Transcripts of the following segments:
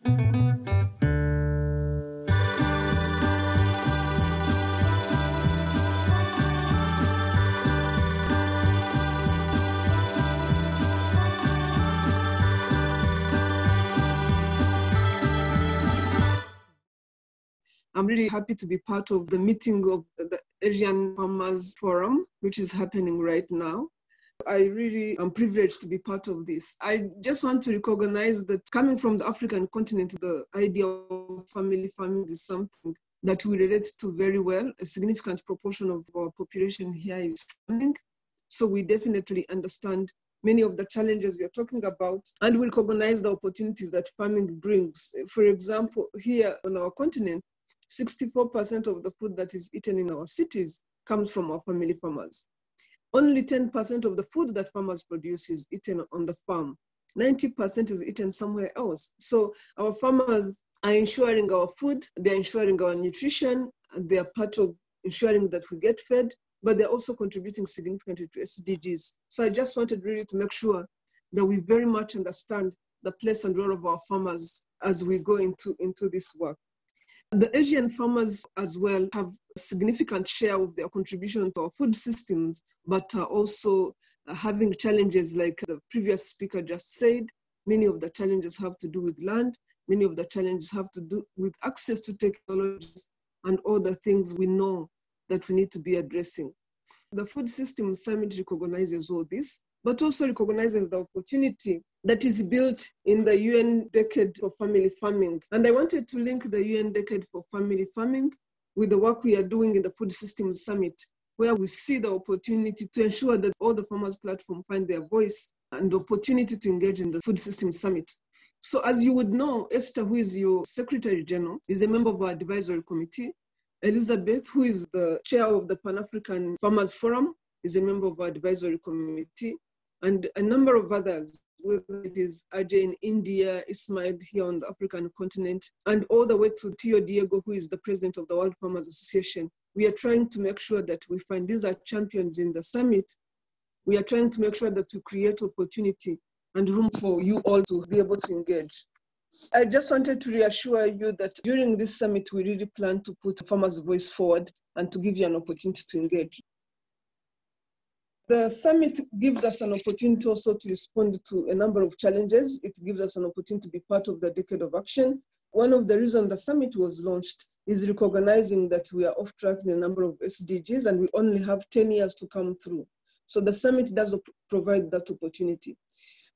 I'm really happy to be part of the meeting of the Asian Farmers Forum, which is happening right now. I really am privileged to be part of this. I just want to recognize that coming from the African continent, the idea of family farming is something that we relate to very well. A significant proportion of our population here is farming. So we definitely understand many of the challenges we are talking about, and we recognize the opportunities that farming brings. For example, here on our continent, 64% of the food that is eaten in our cities comes from our family farmers. Only 10% of the food that farmers produce is eaten on the farm. 90% is eaten somewhere else. So our farmers are ensuring our food, they're ensuring our nutrition, and they are part of ensuring that we get fed, but they're also contributing significantly to SDGs. So I just wanted really to make sure that we very much understand the place and role of our farmers as we go into this work. The Asian farmers as well have a significant share of their contribution to our food systems, but are also having challenges like the previous speaker just said. Many of the challenges have to do with land. Many of the challenges have to do with access to technologies and all the things we know that we need to be addressing. The Food Systems Summit recognizes all this, but also recognizes the opportunity that is built in the UN Decade for Family Farming. And I wanted to link the UN Decade for Family Farming with the work we are doing in the Food Systems Summit, where we see the opportunity to ensure that all the farmers platform find their voice and the opportunity to engage in the Food Systems Summit. So as you would know, Esther, who is your Secretary General, is a member of our advisory committee. Elizabeth, who is the chair of the Pan-African Farmers Forum, is a member of our advisory committee, and a number of others, whether it is Ajay in India, Ismail here on the African continent, and all the way to Tio Diego, who is the president of the World Farmers Association. We are trying to make sure that we find these are champions in the summit. We are trying to make sure that we create opportunity and room for you all to be able to engage. I just wanted to reassure you that during this summit, we really plan to put farmers' voice forward and to give you an opportunity to engage. The summit gives us an opportunity also to respond to a number of challenges. It gives us an opportunity to be part of the Decade of Action. One of the reasons the summit was launched is recognizing that we are off track in a number of SDGs and we only have 10 years to come through. So the summit does provide that opportunity.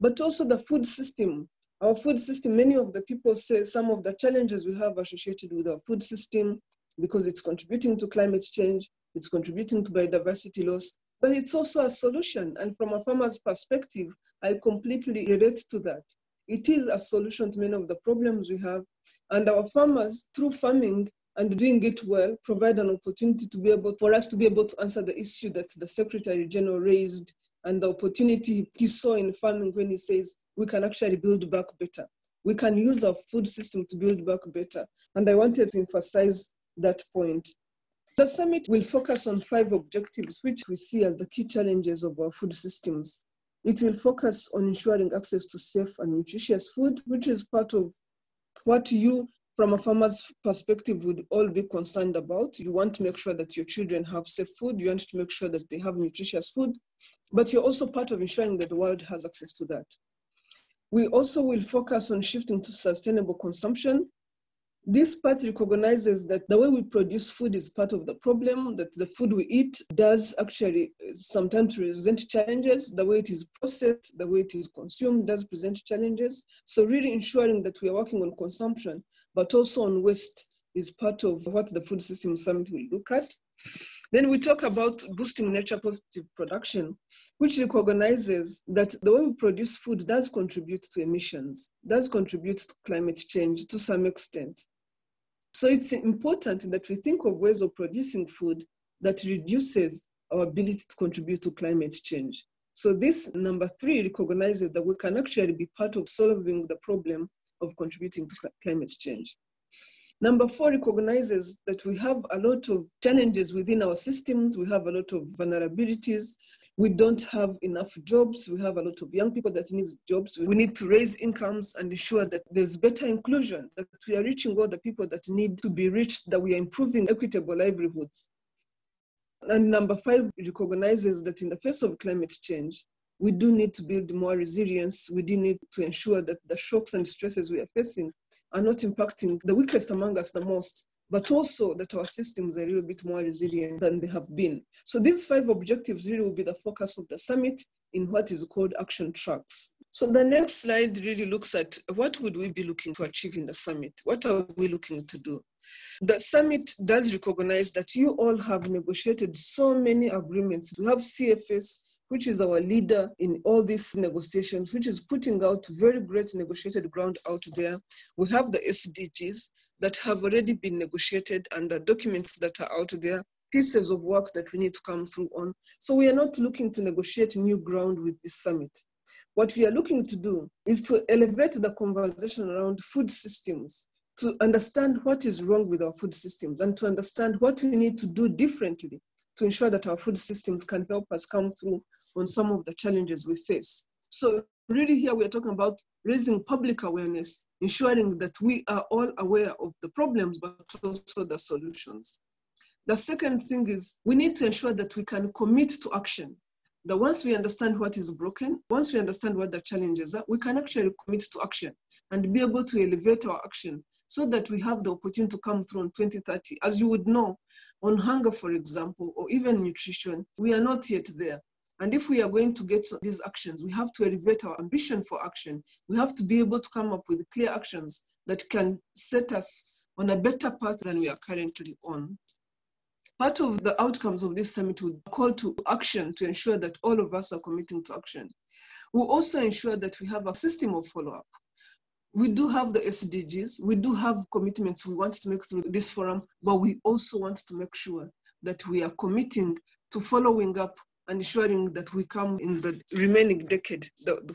But also the food system. Our food system, many of the people say some of the challenges we have associated with our food system because it's contributing to climate change, it's contributing to biodiversity loss, but it's also a solution. And from a farmer's perspective, I completely relate to that. It is a solution to many of the problems we have. And our farmers, through farming and doing it well, provide an opportunity for us to be able to answer the issue that the Secretary General raised and the opportunity he saw in farming when he says we can actually build back better. We can use our food system to build back better. And I wanted to emphasize that point. The summit will focus on 5 objectives, which we see as the key challenges of our food systems. It will focus on ensuring access to safe and nutritious food, which is part of what you, from a farmer's perspective, would all be concerned about. You want to make sure that your children have safe food. You want to make sure that they have nutritious food, but you're also part of ensuring that the world has access to that. We also will focus on shifting to sustainable consumption. This part recognizes that the way we produce food is part of the problem, that the food we eat does actually sometimes present challenges. The way it is processed, the way it is consumed does present challenges. So really ensuring that we are working on consumption, but also on waste is part of what the Food Systems Summit will look at. Then we talk about boosting nature positive production, which recognizes that the way we produce food does contribute to emissions, does contribute to climate change to some extent. So it's important that we think of ways of producing food that reduces our ability to contribute to climate change. So this number 3 recognizes that we can actually be part of solving the problem of contributing to climate change. Number 4 recognizes that we have a lot of challenges within our systems. We have a lot of vulnerabilities. We don't have enough jobs. We have a lot of young people that need jobs. We need to raise incomes and ensure that there's better inclusion, that we are reaching all the people that need to be reached, that we are improving equitable livelihoods. And number 5 recognizes that in the face of climate change, we do need to build more resilience. We do need to ensure that the shocks and stresses we are facing are not impacting the weakest among us the most, but also that our systems are a little bit more resilient than they have been. So these 5 objectives really will be the focus of the summit in what is called action tracks. So the next slide really looks at what would we be looking to achieve in the summit? What are we looking to do? The summit does recognize that you all have negotiated so many agreements. We have CFS, which is our leader in all these negotiations, which is putting out very great negotiated ground out there. We have the SDGs that have already been negotiated and the documents that are out there, pieces of work that we need to come through on. So we are not looking to negotiate new ground with this summit. What we are looking to do is to elevate the conversation around food systems, to understand what is wrong with our food systems and to understand what we need to do differently to ensure that our food systems can help us come through on some of the challenges we face. So really here we are talking about raising public awareness, ensuring that we are all aware of the problems, but also the solutions. The second thing is we need to ensure that we can commit to action. That once we understand what is broken, once we understand what the challenges are, we can actually commit to action and be able to elevate our action so that we have the opportunity to come through in 2030. As you would know, on hunger, for example, or even nutrition, we are not yet there. And if we are going to get to these actions, we have to elevate our ambition for action. We have to be able to come up with clear actions that can set us on a better path than we are currently on. Part of the outcomes of this summit would call to action to ensure that all of us are committing to action. We'll also ensure that we have a system of follow-up. We do have the SDGs, we do have commitments we want to make through this forum, but we also want to make sure that we are committing to following up and ensuring that we come in the remaining decade,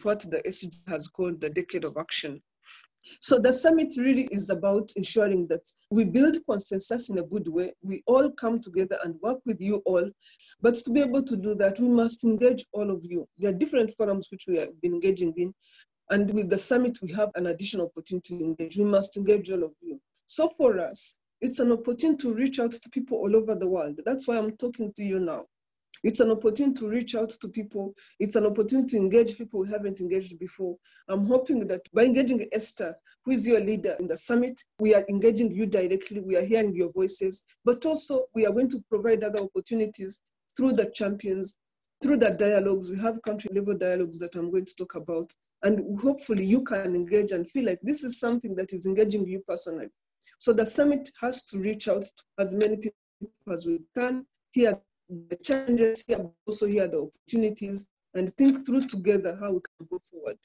what the SDG has called the decade of action. So the summit really is about ensuring that we build consensus in a good way. We all come together and work with you all. But to be able to do that, we must engage all of you. There are different forums which we have been engaging in. And with the summit, we have an additional opportunity to engage. We must engage all of you. So for us, it's an opportunity to reach out to people all over the world. That's why I'm talking to you now. It's an opportunity to reach out to people. It's an opportunity to engage people we haven't engaged before. I'm hoping that by engaging Esther, who is your leader in the summit, we are engaging you directly. We are hearing your voices, but also we are going to provide other opportunities through the champions, through the dialogues. We have country level dialogues that I'm going to talk about. And hopefully you can engage and feel like this is something that is engaging you personally. So the summit has to reach out to as many people as we can, hear the challenges here, but also hear the opportunities and think through together how we can go forward.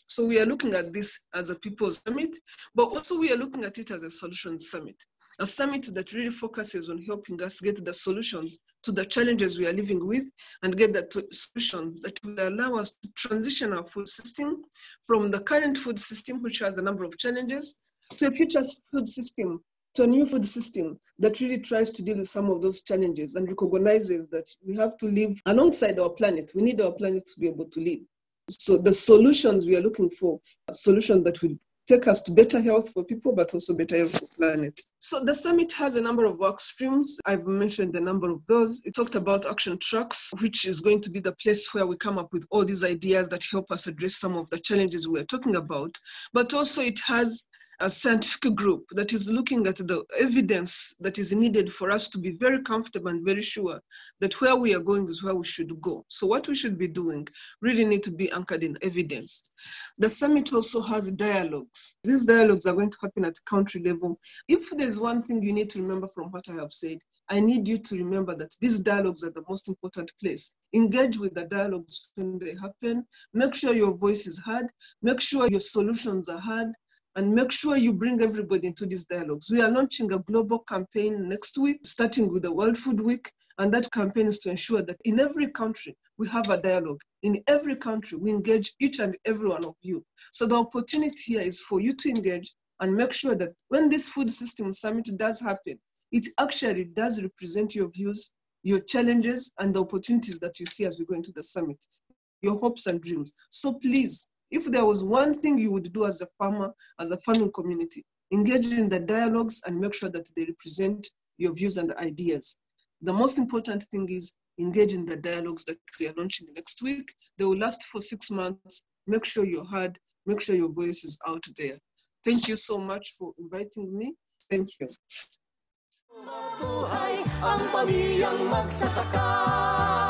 So we are looking at this as a people's summit, but also we are looking at it as a solutions summit. A summit that really focuses on helping us get the solutions to the challenges we are living with and get that solution that will allow us to transition our food system from the current food system, which has a number of challenges, to a future food system, to a new food system that really tries to deal with some of those challenges and recognizes that we have to live alongside our planet. We need our planet to be able to live. So the solutions we are looking for, a solution that will take us to better health for people, but also better health for the planet. So the summit has a number of work streams. I've mentioned a number of those. It talked about action tracks, which is going to be the place where we come up with all these ideas that help us address some of the challenges we're talking about. But also it has a scientific group that is looking at the evidence that is needed for us to be very comfortable and very sure that where we are going is where we should go. So what we should be doing really need to be anchored in evidence. The summit also has dialogues. These dialogues are going to happen at country level. If there's one thing you need to remember from what I have said, I need you to remember that these dialogues are the most important place. Engage with the dialogues when they happen. Make sure your voice is heard. Make sure your solutions are heard. And make sure you bring everybody into these dialogues. We are launching a global campaign next week, starting with the World Food Week. And that campaign is to ensure that in every country, we have a dialogue. In every country, we engage each and every one of you. So the opportunity here is for you to engage, and make sure that when this food system summit does happen, it actually does represent your views, your challenges, and the opportunities that you see as we go into the summit, your hopes and dreams. So please, if there was one thing you would do as a farmer, as a farming community, engage in the dialogues and make sure that they represent your views and ideas. The most important thing is engage in the dialogues that we are launching next week. They will last for 6 months. Make sure you're heard, make sure your voice is out there. Thank you so much for inviting me. Thank you. Mabuhay ang pamilyang magsasaka.